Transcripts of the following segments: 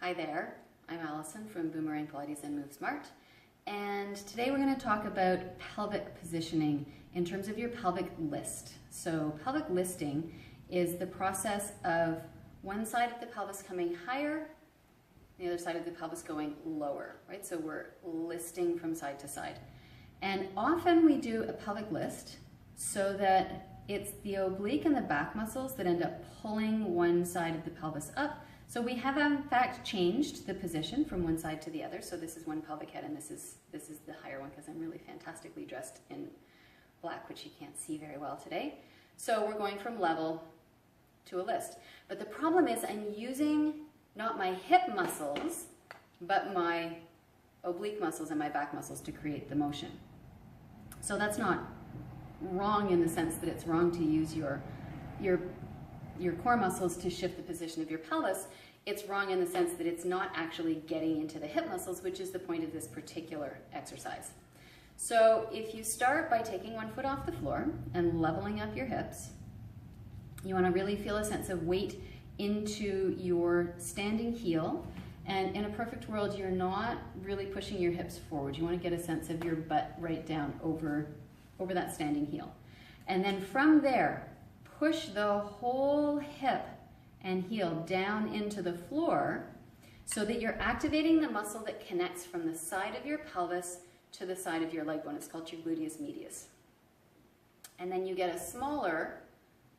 Hi there, I'm Alison from Boomerang Pilates and MoveSmart, and today we're going to talk about pelvic positioning in terms of your pelvic list. So pelvic listing is the process of one side of the pelvis coming higher, the other side of the pelvis going lower, right? So we're listing from side to side. And often we do a pelvic list so that it's the oblique and the back muscles that end up pulling one side of the pelvis up. So we have in fact changed the position from one side to the other. So this is one pelvic head and this is the higher one because I'm really fantastically dressed in black, which you can't see very well today. So we're going from level to a list. But the problem is I'm using not my hip muscles, but my oblique muscles and my back muscles to create the motion. So that's not wrong in the sense that it's wrong to use your core muscles to shift the position of your pelvis. It's wrong in the sense that it's not actually getting into the hip muscles, which is the point of this particular exercise. So if you start by taking one foot off the floor and leveling up your hips, you want to really feel a sense of weight into your standing heel. And in a perfect world, you're not really pushing your hips forward. You want to get a sense of your butt right down over that standing heel. And then from there, push the whole hip and heel down into the floor so that you're activating the muscle that connects from the side of your pelvis to the side of your leg bone. It's called your gluteus medius. And then you get a smaller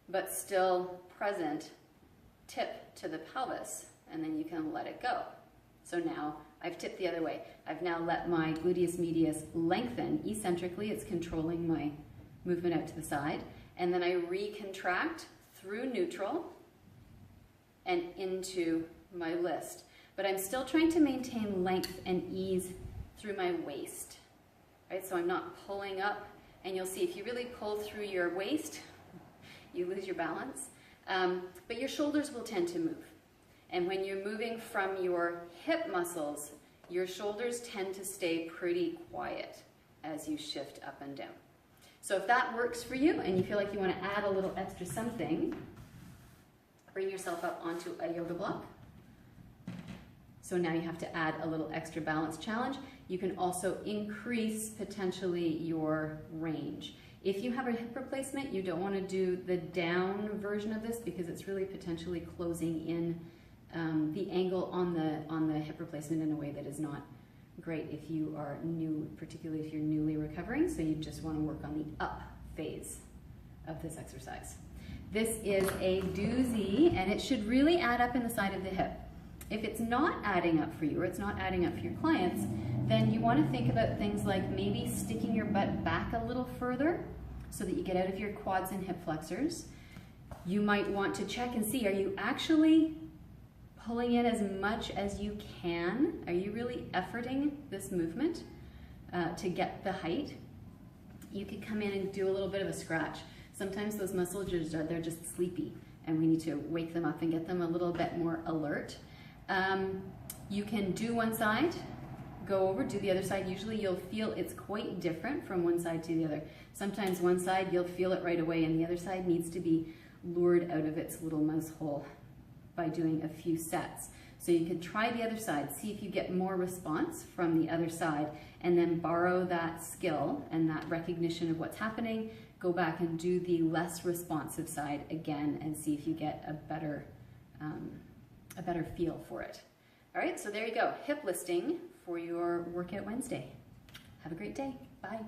but still present tip to the pelvis, and then you can let it go. So now I've tipped the other way. I've now let my gluteus medius lengthen eccentrically. It's controlling my movement out to the side. And then I recontract through neutral and into my list. But I'm still trying to maintain length and ease through my waist, right? So I'm not pulling up, and you'll see if you really pull through your waist, you lose your balance. But your shoulders will tend to move. And when you're moving from your hip muscles, your shoulders tend to stay pretty quiet as you shift up and down. So if that works for you and you feel like you want to add a little extra something, bring yourself up onto a yoga block. So now you have to add a little extra balance challenge. You can also increase potentially your range. If you have a hip replacement, you don't want to do the down version of this because it's really potentially closing in the angle on the hip replacement in a way that is not great if you are new, particularly if you're newly recovering. So you just want to work on the up phase of this exercise. This is a doozy, and it should really add up in the side of the hip. If it's not adding up for you, or it's not adding up for your clients, then you want to think about things like maybe sticking your butt back a little further so that you get out of your quads and hip flexors. You might want to check and see, are you actually pulling in as much as you can? Are you really efforting this movement to get the height? You could come in and do a little bit of a scratch. Sometimes those muscles, they're just sleepy, and we need to wake them up and get them a little bit more alert. You can do one side, go over, do the other side. Usually you'll feel it's quite different from one side to the other. Sometimes one side you'll feel it right away, and the other side needs to be lured out of its little mouse hole by doing a few sets. So you could try the other side, see if you get more response from the other side, and then borrow that skill and that recognition of what's happening, go back and do the less responsive side again and see if you get a better feel for it. All right, so there you go, hip listing for your Workout Wednesday. Have a great day, bye.